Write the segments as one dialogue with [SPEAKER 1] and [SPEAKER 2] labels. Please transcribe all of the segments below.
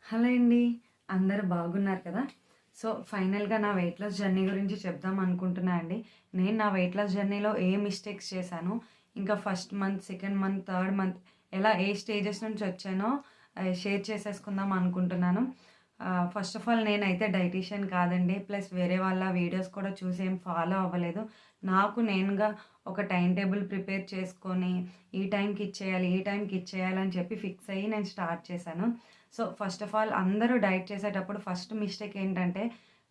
[SPEAKER 1] Hello అండి. అందరూ బాగున్నారు కదా! సో, ఫైనల్‌గా నా వెయిట్ లాస్ జర్నీ గురించి చెప్దాం అనుకుంటున్నా అండి. నేను నా వెయిట్ లాస్ జర్నీలో ఏ మిస్టేక్స్ చేశాను, ఇంకా first month, second month, third month ఎలా ఏ స్టేజెస్ నుంచి వచ్చానో షేర్ చేసేసుకుందాం అనుకుంటున్నాను. ఫస్ట్ ఆఫ్ ఆల్ నేనైతే డైటీషియన్ కాదండి. ప్లస్ వేరే వాళ్ళ వీడియోస్ కూడా చూసి ఏం ఫాలో అవ్వలేదు. నాకు నేనుగా ఒక టైమ్ టేబుల్ ప్రిపేర్ చేసుకొని, ఈ టైంకి ఇచ్చేయాలి, ఈ టైంకి ఇచ్చేయాలి అని చెప్పి ఫిక్స్ అయ్యి నేను స్టార్ట్ చేశాను. సో, ఫస్ట్ ఆఫ్ ఆల్ అందరూ డైట్ చేసేటప్పుడు ఫస్ట్ మిస్టేక్ ఏంటంటే,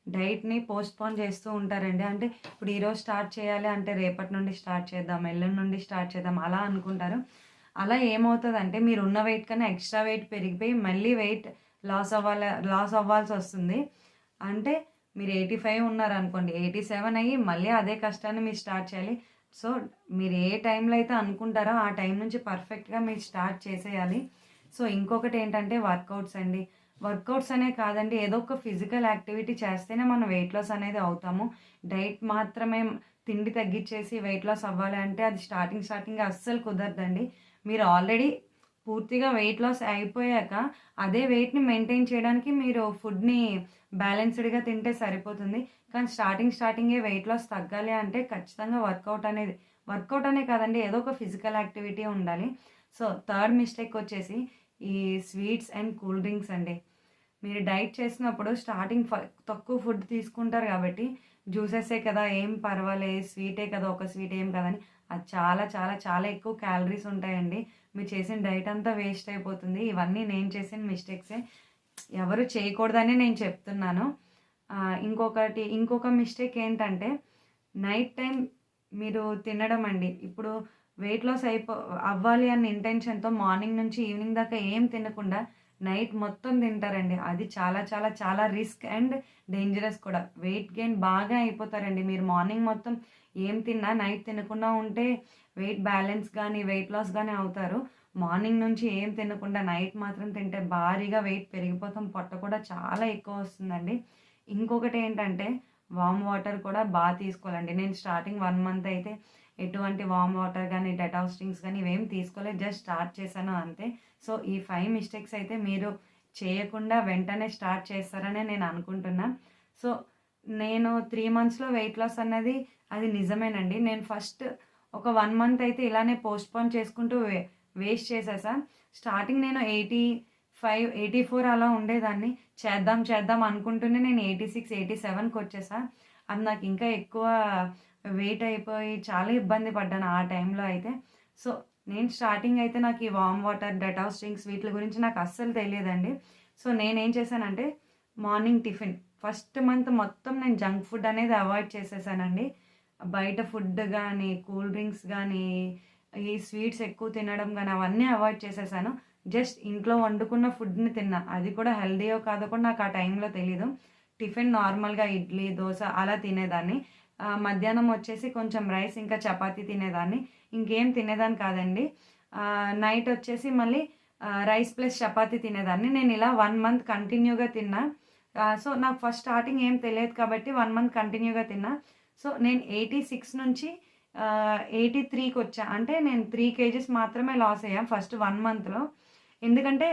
[SPEAKER 1] డైట్‌ని పోస్ట్‌పోన్ చేస్తూ ఉంటారండి. అంటే ఇప్పుడు ఈరోజు స్టార్ట్ చేయాలి అంటే రేపటి నుండి స్టార్ట్ చేద్దాం, ఎల్లుండి నుండి స్టార్ట్ చేద్దాం అలా అనుకుంటారు. అలా ఏమవుతదంటే మీరున్న వెయిట్ కన్నా ఎక్స్‌ట్రా వెయిట్ పెరిగిపోయి మళ్ళీ వెయిట్ లాస్ అవ్వాల్సొస్తుంది. అంటే మీరు 85 ఉన్నారనుకోండి, 87 అయ్యి మళ్ళీ అదే కష్టాన్ని మీరు స్టార్ట్ చేయాలి. సో, మీరు ఏ టైంలో అయితే అనుకుంటారో ఆ టైం నుంచి పర్ఫెక్ట్‌గా మీరు స్టార్ట్ చేసేయాలి. సో, ఇంకొకటేంటంటే వర్కౌట్స్ అండి. వర్కౌట్స్ అనే కాదండి, ఏదో ఒక ఫిజికల్ యాక్టివిటీ చేస్తేనే మనం వెయిట్ లాస్ అనేది అవుతాము. డైట్ మాత్రమే తిండి తగ్గిచ్చేసి వెయిట్ లాస్ అవ్వాలి అంటే అది స్టార్టింగ్ అస్సలు కుదరదండి. మీరు ఆల్రెడీ పూర్తిగా వెయిట్ లాస్ అయిపోయాక అదే వెయిట్‌ని మెయింటైన్ చేయడానికి మీరు ఫుడ్‌ని బ్యాలెన్స్‌డ్‌గా తింటే సరిపోతుంది. కానీ స్టార్టింగే వెయిట్ లాస్ తగ్గాలి అంటే ఖచ్చితంగా వర్కౌట్ అనే కాదండి, ఏదో ఒక ఫిజికల్ యాక్టివిటీ ఉండాలి. సో, థర్డ్ మిస్టేక్ వచ్చేసి ఈ స్వీట్స్ అండ్ కూల్ డ్రింక్స్ అండి. మీరు డైట్ చేసినప్పుడు స్టార్టింగ్ తక్కువ ఫుడ్ తీసుకుంటారు కాబట్టి జ్యూసెసే కదా ఏం పర్వాలేదు, స్వీటే కదా ఒక స్వీట్ ఏం కదని అది చాలా ఎక్కువ క్యాలరీస్ ఉంటాయండి. మీరు చేసిన డైట్ అంతా వేస్ట్ అయిపోతుంది. ఇవన్నీ నేను చేసిన మిస్టేక్సే. ఎవరు చేయకూడదనే నేను చెప్తున్నాను. ఇంకొక మిస్టేక్ ఏంటంటే నైట్ టైమ్ మీరు తినడం అండి. ఇప్పుడు వెయిట్ లాస్ అవ్వాలి అన్న ఇంటెన్షన్‌తో మార్నింగ్ నుంచి ఈవినింగ్ దాకా ఏం తినకుండా నైట్ మొత్తం తింటారండి. అది చాలా రిస్క్ అండ్ డేంజరస్ కూడా. వెయిట్ గెయిన్ బాగా అయిపోతారండి. మీరు మార్నింగ్ మొత్తం ఏం తిన్నా నైట్ తినకుండా ఉంటే వెయిట్ బ్యాలెన్స్ గానీ, వెయిట్ లాస్ గానీ అవుతారు. మార్నింగ్ నుంచి ఏం తినకుండా నైట్ మాత్రం తింటే భారీగా వెయిట్ పెరిగిపోతాం. పొట్ట కూడా చాలా ఎక్కువ వస్తుందండి. ఇంకొకటేంటంటే వార్మ్ వాటర్ కూడా తీసుకోవాలండి. నేను స్టార్టింగ్ 1 మంత్ అయితే ఎటువంటి వార్మ్ వాటర్ గానీ, డెటాక్స్ డ్రింక్స్ గానీ ఇవేం తీసుకోలేదు. జస్ట్ స్టార్ట్ చేశాను అంతే. సో, ఈ 5 మిస్టేక్స్ అయితే మీరు చేయకుండా వెంటనే స్టార్ట్ చేస్తారనే నేను అనుకుంటున్నా. సో, నేను 3 మంత్స్‌లో వెయిట్ లాస్ అన్నది అది నిజమేనండి. నేను ఫస్ట్ ఒక 1 మంత్ అయితే ఇలానే పోస్ట్‌పోన్ చేసుకుంటూ వేస్ట్ చేసేసా. స్టార్టింగ్ నేను 85, 84 అలా ఉండేదాన్ని. చేద్దాం అనుకుంటూనే నేను 86, 87కొచ్చేసా. అది నాకు ఇంకా ఎక్కువ వెయిట్ అయిపోయి చాలా ఇబ్బంది పడ్డాను ఆ టైంలో అయితే. సో, నేను స్టార్టింగ్ అయితే నాకు ఈ వార్మ్ వాటర్, డెటాక్స్ డ్రింక్స్ వీట్లి గురించి నాకు అస్సలు తెలియదండి. సో, నేనేం చేశానంటే మార్నింగ్ టిఫిన్ ఫస్ట్ మంత్ మొత్తం నేను జంక్ ఫుడ్ అనేది అవాయిడ్ చేసేసానండి. బయట ఫుడ్ గానీ, కూల్ డ్రింక్స్ గానీ, ఈ స్వీట్స్ ఎక్కువ తినడం గానీ అవన్నీ అవాయిడ్ చేసేసాను. జస్ట్ ఇంట్లో వండుకున్న ఫుడ్‌ని తిన్నా. అది కూడా హెల్తీయో కాదో కూడా నాకు ఆ టైంలో తెలీదు. టిఫిన్ నార్మల్‌గా ఇడ్లీ, దోస అలా తినేదాన్ని. మధ్యాహ్నం వచ్చేసి కొంచెం రైస్ ఇంకా చపాతీ తినేదాన్ని. ఇంకేం తినేదాన్ని కాదండి. నైట్ వచ్చేసి మళ్ళీ రైస్ ప్లస్ చపాతీ తినేదాన్ని. నేను ఇలా 1 మంత్ కంటిన్యూగా తిన్నా. సో, నాకు ఫస్ట్ స్టార్టింగ్ ఏం తెలియదు కాబట్టి 1 మంత్ కంటిన్యూగా తిన్నా. సో, నేను 86 నుంచి 83కొచ్చా. అంటే నేను 3 కేజీస్ మాత్రమే లాస్ అయ్యా ఫస్ట్ 1 మంత్‌లో. ఎందుకంటే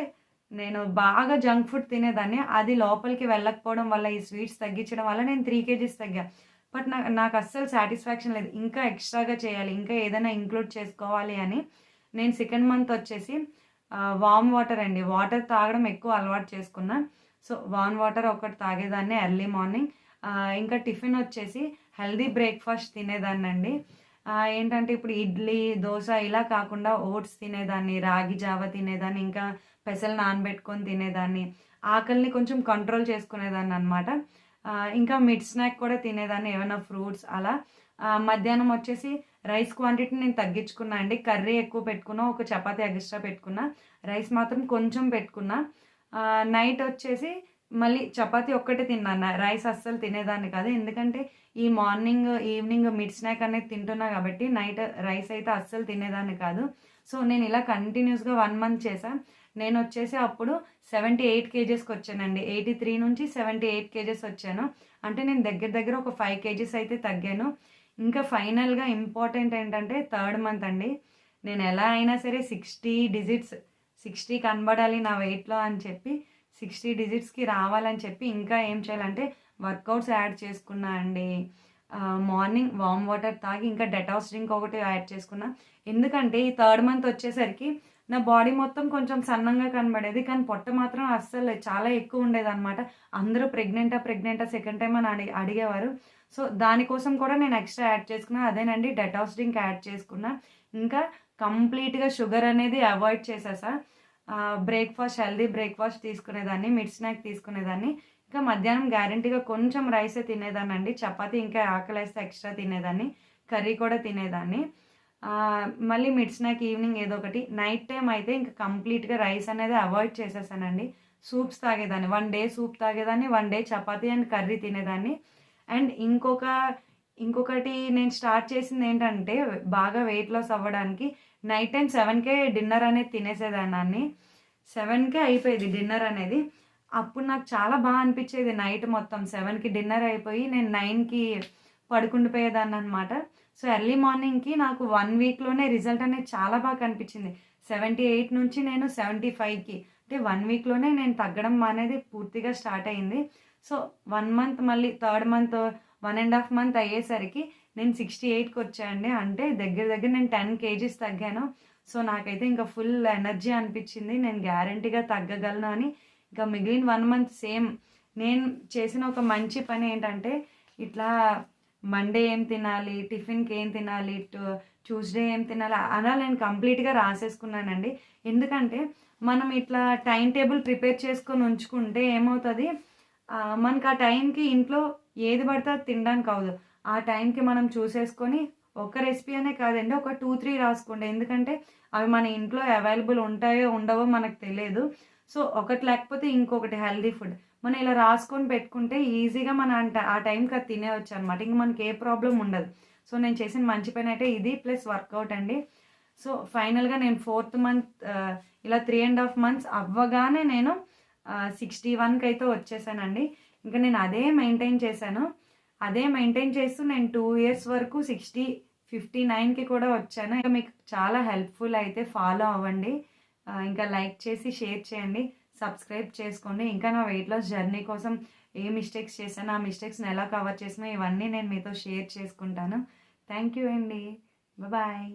[SPEAKER 1] నేను బాగా జంక్ ఫుడ్ తినేదాన్ని. అది లోపలికి వెళ్ళకపోవడం వల్ల, ఈ స్వీట్స్ తగ్గించడం వల్ల నేను 3 కేజీస్ తగ్గా. బట్ నాకస్సలు సాటిస్ఫాక్షన్ లేదు. ఇంకా ఎక్స్‌ట్రాగా చేయాలి, ఇంకా ఏదైనా ఇంక్లూడ్ చేసుకోవాలి అని నేను సెకండ్ మంత్ వచ్చేసి వార్మ్ వాటర్ అండి. వాటర్ తాగడం ఎక్కువ అలవాటు చేసుకున్నా. సో, వార్మ్ వాటర్ ఒకటి తాగేదాన్ని ఎర్లీ మార్నింగ్. ఇంకా టిఫిన్ వచ్చేసి హెల్తీ బ్రేక్‌ఫాస్ట్ తినేదాన్నండి. ఏంటంటే ఇప్పుడు ఇడ్లీ, దోస ఇలా కాకుండా ఓట్స్ తినేదాన్ని, రాగి జావ తినేదాన్ని, ఇంకా పెసలు నానబెట్టుకొని తినేదాన్ని. ఆకలిని కొంచెం కంట్రోల్ చేసుకునేదాన్ననమాట. ఇంకా మిడ్ స్నాక్ కూడా తినేదాన్ని, ఏమైనా ఫ్రూట్స్ అలా. మధ్యాహ్నం వచ్చేసి రైస్ క్వాంటిటీ నేను తగ్గించుకున్నా అండి. కర్రీ ఎక్కువ పెట్టుకున్నా, ఒక చపాతీ ఎక్స్‌ట్రా పెట్టుకున్నా. రైస్ మాత్రం కొంచెం పెట్టుకున్నా. నైట్ వచ్చేసి మళ్ళీ చపాతీ ఒక్కటే తిన్నాను. రైస్ అస్సలు తినేదాన్ని కాదు. ఎందుకంటే ఈ మార్నింగ్, ఈవినింగ్ మిడ్ స్నాక్ అనేది తింటున్నా కాబట్టి నైట్ రైస్ అయితే అస్సలు తినేదాన్ని కాదు. సో, నేను ఇలా కంటిన్యూస్‌గా 1 మంత్ చేశా. నేనొచ్చేసి అప్పుడు 78 కేజెస్‌కొచ్చానండి. 83 నుంచి 78 కేజెస్ వచ్చాను. అంటే నేను దగ్గర ఒక 5 కేజెస్ అయితే తగ్గాను. ఇంకా ఫైనల్‌గా ఇంపార్టెంట్ ఏంటంటే థర్డ్ మంత్ అండి. నేను ఎలా అయినా సరే 60 డిజిట్స్ 60 కనబడాలి నా వెయిట్‌లో అని చెప్పి 60 డిజిట్స్కి రావాలని చెప్పి ఇంకా ఏం చేయాలంటే వర్కౌట్స్ యాడ్ చేసుకున్నా అండి. మార్నింగ్ వామ్ వాటర్ తాగి ఇంకా డెటాక్స్ డ్రింక్ ఒకటి యాడ్ చేసుకున్నా. ఎందుకంటే ఈ థర్డ్ మంత్ వచ్చేసరికి నా బాడీ మొత్తం కొంచెం సన్నంగా కనబడేది. కానీ పొట్ట మాత్రం అస్సలు చాలా ఎక్కువ ఉండేదనమాట. అందరూ ప్రెగ్నెంటా సెకండ్ టైమ్ అని అడిగేవారు. సో దానికోసం కూడా నేను ఎక్స్ట్రా యాడ్ చేసుకున్నా. అదేనండి డెటాక్స్ డ్రింక్ యాడ్ చేసుకున్నా. ఇంకా కంప్లీట్‌గా షుగర్ అనేది అవాయిడ్ చేసేసా. హెల్తీ బ్రేక్‌ఫాస్ట్ తీసుకునేదాన్ని. మిడ్ స్నాక్ తీసుకునేదాన్ని. ఇంకా మధ్యాహ్నం గ్యారంటీగా కొంచెం రైసే తినేదాన్నండి. చపాతీ ఇంకా ఆకలేస్తే ఎక్స్ట్రా తినేదాన్ని. కర్రీ కూడా తినేదాన్ని. మళ్ళీ మిడ్ స్నాక్ ఈవినింగ్ ఏదో ఒకటి. నైట్ టైమ్ అయితే ఇంక కంప్లీట్‌గా రైస్ అనేది అవాయిడ్ చేసేసానండి. సూప్స్ తాగేదాన్ని. 1 డే సూప్ తాగేదాన్ని. 1 డే చపాతీ అండ్ కర్రీ తినేదాన్ని. అండ్ ఇంకొకటి నేను స్టార్ట్ చేసిందేంటంటే బాగా వెయిట్ లాస్ అవ్వడానికి నైట్ టైమ్ 7కే డిన్నర్ అనేది తినేసేదాన్ని. 7కే అయిపోయేది డిన్నర్ అనేది. అప్పుడు నాకు చాలా అనిపిచ్చేది నైట్ మొత్తం 7కి డిన్నర్ అయిపోయి నేను 9కి పడుకుండిపోయేదాన్ననమాట. సో ఎర్లీ మార్నింగ్‌కి నాకు 1 వీక్‌లోనే రిజల్ట్ అనేది చాలా కనిపించింది. 78 నుంచి నేను 75కి అంటే 1 వీక్‌లోనే నేను తగ్గడం అనేది పూర్తిగా స్టార్ట్ అయింది. సో 1 మంత్ మళ్ళీ థర్డ్ మంత్ 1½ మంత్ అయ్యేసరికి నేను 68కి వచ్చా అండి. అంటే దగ్గర నేను 10 కేజీస్ తగ్గాను. సో నాకైతే ఇంకా ఫుల్ ఎనర్జీ అనిపించింది. నేను గ్యారంటీగా తగ్గగలను అని. ఇంకా మిగిలిన 1 మంత్ సేమ్ నేను చేసిన ఒక మంచి పని ఏంటంటే ఇట్లా మండే ఏం తినాలి, టిఫిన్‌కి ఏం తినాలి, ట్యూస్డే ఏం తినాలి అలా నేను కంప్లీట్‌గా రాసేసుకున్నానండి. ఎందుకంటే మనం ఇట్లా టైమ్ టేబుల్ ప్రిపేర్ చేసుకొని ఉంచుకుంటే ఏమవుతది, మనకు ఆ టైంకి ఇంట్లో ఏది పడితే అది తినడానికి అవ్వదు. ఆ టైంకి మనం చూసేసుకొని ఒక రెసిపీ అనే కాదండి, ఒక 2, 3 రాసుకోండి. ఎందుకంటే అవి మన ఇంట్లో అవైలబుల్ ఉంటాయో ఉండవో మనకు తెలియదు. సో ఒకటి లేకపోతే ఇంకొకటి హెల్తీ ఫుడ్ మనం ఇలా రాసుకొని పెట్టుకుంటే ఈజీగా మన ఆ టైంకి అది తినేయొచ్చు అనమాట. ఇంక మనకి ఏ ప్రాబ్లం ఉండదు. సో నేను చేసిన మంచి పని అయితే ఇది ప్లస్ వర్కౌట్ అండి. సో ఫైనల్‌గా నేను 4th మంత్ ఇలా 3½ మంత్స్ అవ్వగానే నేను 61కి అయితే వచ్చేసానండి. ఇంకా నేను అదే మెయింటైన్ చేశాను. అదే మెయింటైన్ చేస్తూ నేను 2 ఇయర్స్ వరకు 59కి కూడా వచ్చాను. ఇంకా మీకు చాలా హెల్ప్‌ఫుల్ అయితే ఫాలో అవ్వండి. ఇంకా లైక్ చేసి షేర్ చేయండి. సబ్స్క్రైబ్ చేసుకోండి. ఇంకా నా వెయిట్ లాస్ జర్నీ కోసం ఏ మిస్టేక్స్ చేశానో, ఆ మిస్టేక్స్‌ని ఎలా కవర్ చేసినా ఇవన్నీ నేను మీతో షేర్ చేసుకుంటాను. థ్యాంక్ యూ అండి. బాయ్.